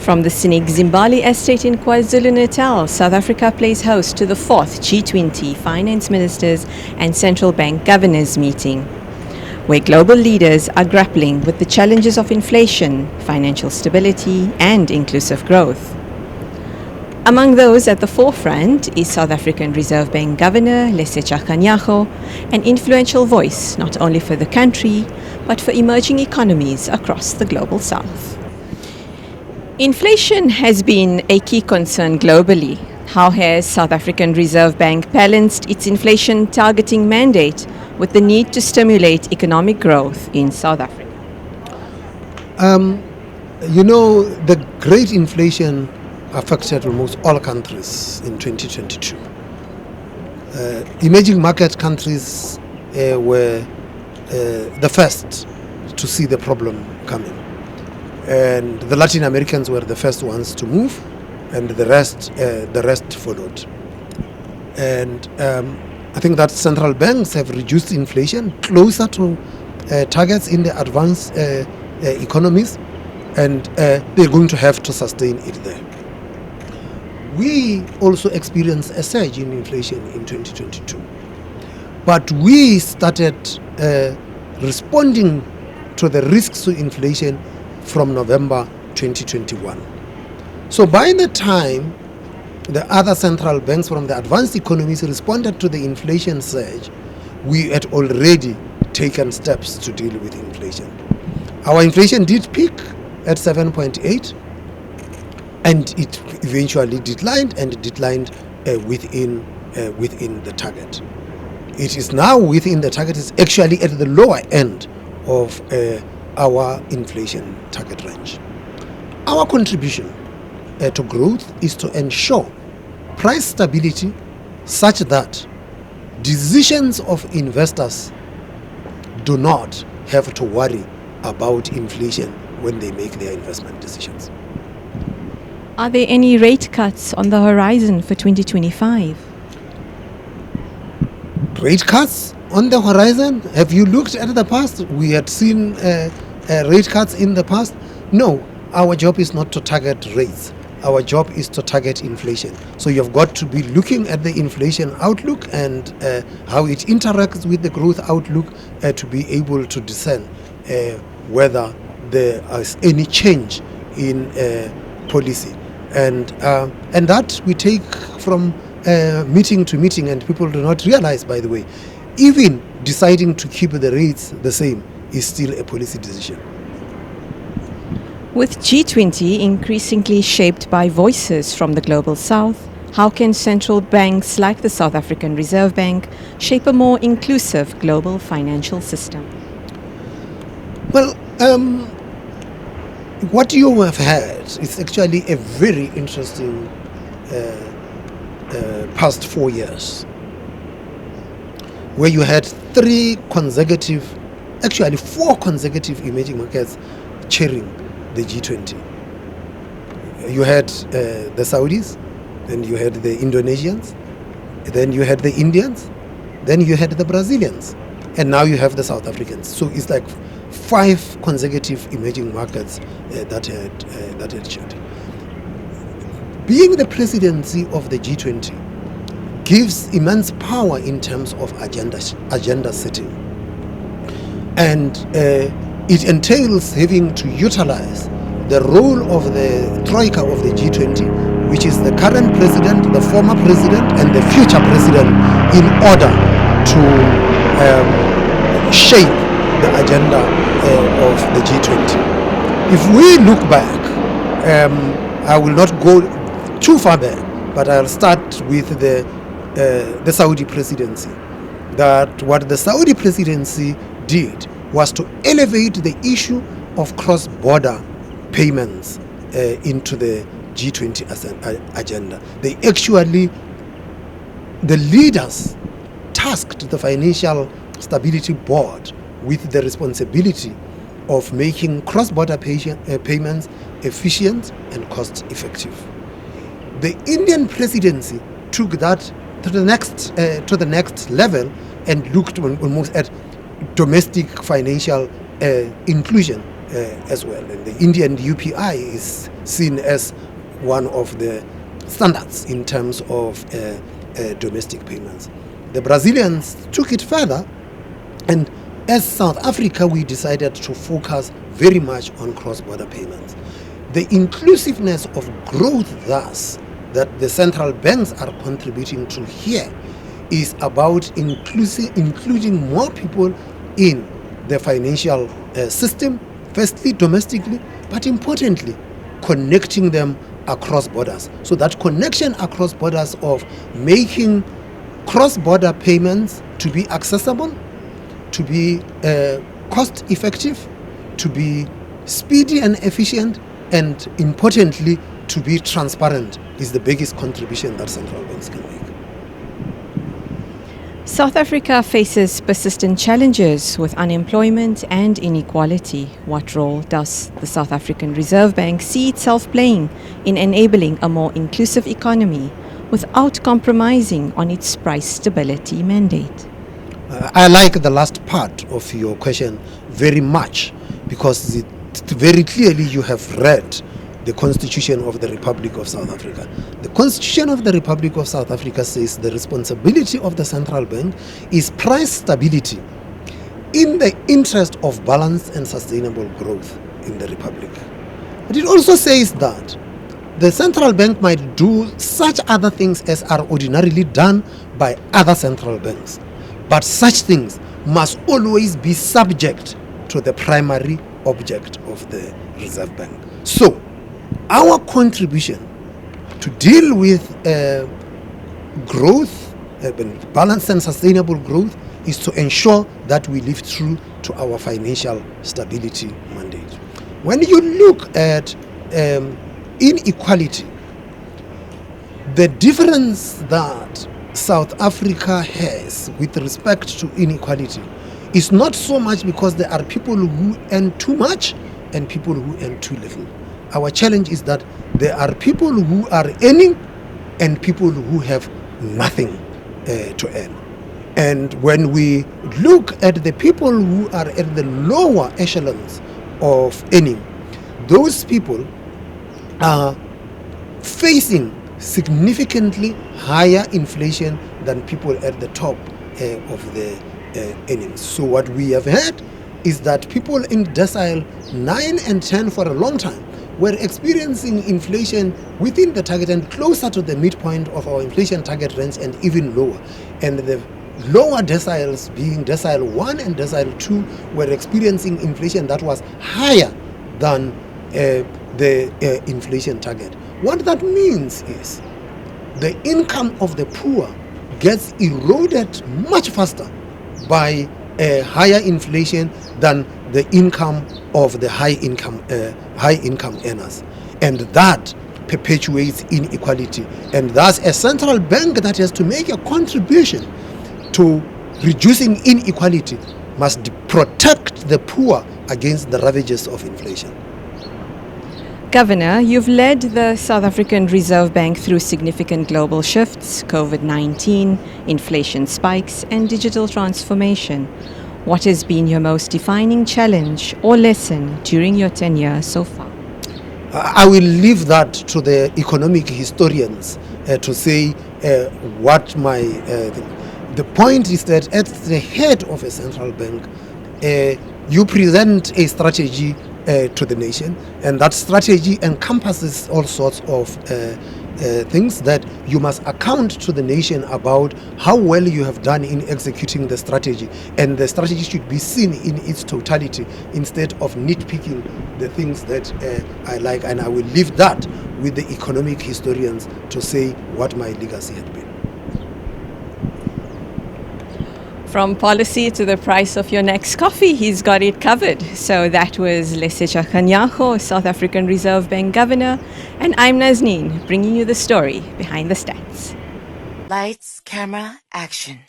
From the scenic Zimbali estate in KwaZulu-Natal, South Africa plays host to the 4th G20 Finance Ministers and Central Bank Governors meeting, where global leaders are grappling with the challenges of inflation, financial stability and inclusive growth. Among those at the forefront is South African Reserve Bank Governor Lesetja Kganyago, an influential voice not only for the country, but for emerging economies across the global south. Inflation has been a key concern globally. How has South African Reserve Bank balanced its inflation targeting mandate with the need to stimulate economic growth in South Africa? The great inflation affected almost all countries in 2022. Emerging market countries were the first to see the problem coming. And the Latin Americans were the first ones to move, and the rest followed. And I think that central banks have reduced inflation closer to targets in the advanced economies, and they're going to have to sustain it there. We also experienced a surge in inflation in 2022, but we started responding to the risks to inflation from November 2021. So by the time the other central banks from the advanced economies responded to the inflation surge, we had already taken steps to deal with inflation. Our inflation did peak at 7.8, and it eventually declined within the target. It is now within the target. It's actually at the lower end of our inflation target range. Our contribution to growth is to ensure price stability such that decisions of investors do not have to worry about inflation when they make their investment decisions. Are there any rate cuts on the horizon for 2025? Rate cuts on the horizon? Have you looked at the past? We had seen rate cuts in the past. No, our job is not to target rates. Our job is to target inflation. So you've got to be looking at the inflation outlook and how it interacts with the growth outlook to be able to discern whether there is any change in policy. And that we take from meeting to meeting, and people do not realize, by the way, even deciding to keep the rates the same is still a policy decision. With G20 increasingly shaped by voices from the global south, how can central banks like the South African Reserve Bank shape a more inclusive global financial system? Well, what you have had is actually a very interesting past 4 years, where you had 4 consecutive emerging markets chairing the G20. You had the Saudis, then you had the Indonesians, then you had the Indians, then you had the Brazilians, and now you have the South Africans. So it's like 5 consecutive emerging markets that had chaired. Being the presidency of the G20 gives immense power in terms of agenda setting, and it entails having to utilize the role of the troika of the G20, which is the current president, the former president, and the future president, in order to shape the agenda of the G20. If we look back, I will not go too far back, but I'll start with the Saudi presidency. That what the Saudi presidency did was to elevate the issue of cross-border payments into the G20 agenda. The leaders tasked the Financial Stability Board with the responsibility of making cross-border payments efficient and cost-effective. The Indian presidency took that to the next level and looked almost at domestic financial inclusion as well. And the Indian UPI is seen as one of the standards in terms of domestic payments. The Brazilians took it further, and as South Africa, we decided to focus very much on cross-border payments. The inclusiveness of growth, thus, that the central banks are contributing to here is about including more people in the financial system, firstly domestically, but importantly, connecting them across borders. So that connection across borders of making cross-border payments to be accessible, to be cost effective, to be speedy and efficient, and importantly, to be transparent is the biggest contribution that central banks can make. South Africa faces persistent challenges with unemployment and inequality. What role does the South African Reserve Bank see itself playing in enabling a more inclusive economy without compromising on its price stability mandate? I like the last part of your question very much, because very clearly you have read the Constitution of the Republic of South Africa. The Constitution of the Republic of South Africa says the responsibility of the central bank is price stability in the interest of balanced and sustainable growth in the Republic. But it also says that the central bank might do such other things as are ordinarily done by other central banks, but such things must always be subject to the primary object of the Reserve Bank. So, our contribution to deal with growth, balanced and sustainable growth, is to ensure that we live true to our financial stability mandate. When you look at inequality, the difference that South Africa has with respect to inequality is not so much because there are people who earn too much and people who earn too little. Our challenge is that there are people who are earning and people who have nothing to earn. And when we look at the people who are at the lower echelons of earning, those people are facing significantly higher inflation than people at the top of the earnings. So what we have had is that people in decile 9 and 10 for a long time were experiencing inflation within the target and closer to the midpoint of our inflation target range and even lower. And the lower deciles, being decile 1 and decile 2, were experiencing inflation that was higher than the inflation target. What that means is the income of the poor gets eroded much faster by a higher inflation than the income of the high income earners, and that perpetuates inequality. And thus a central bank that has to make a contribution to reducing inequality must protect the poor against the ravages of inflation. Governor, you've led the South African Reserve Bank through significant global shifts, COVID-19, inflation spikes, and digital transformation. What has been your most defining challenge or lesson during your tenure so far? I will leave that to the economic historians to say what my... the point is that at the head of a central bank, you present a strategy to the nation, and that strategy encompasses all sorts of things that you must account to the nation about how well you have done in executing the strategy, and the strategy should be seen in its totality instead of nitpicking the things that I like. And I will leave that with the economic historians to say what my legacy had been. From policy to the price of your next coffee, he's got it covered. So that was Lesetja Kganyago, South African Reserve Bank Governor, and I'm Nazneen, bringing you the story behind the stats. Lights, camera, action.